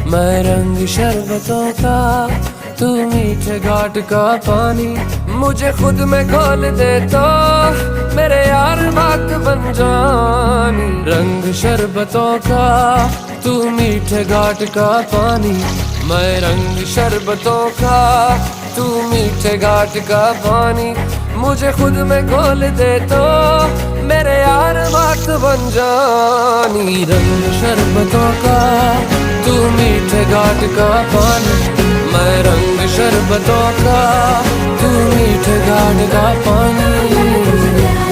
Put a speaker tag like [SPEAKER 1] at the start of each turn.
[SPEAKER 1] मैं रंग शरबतों का, तू मीठे घाट का पानी। मुझे खुद में खोल दे तो मेरे यार बात बन जानी। रंग शरबतों का, तू मीठे घाट का पानी। मैं रंग शरबतों का, तू मीठे घाट का पानी। मुझे खुद में खोल दे तो मेरे यार बात बन जानी। रंग शरबतों का, तू मीठे घाट का पानी। मैं रंग शरबतों का, तू मीठे घाट का पानी।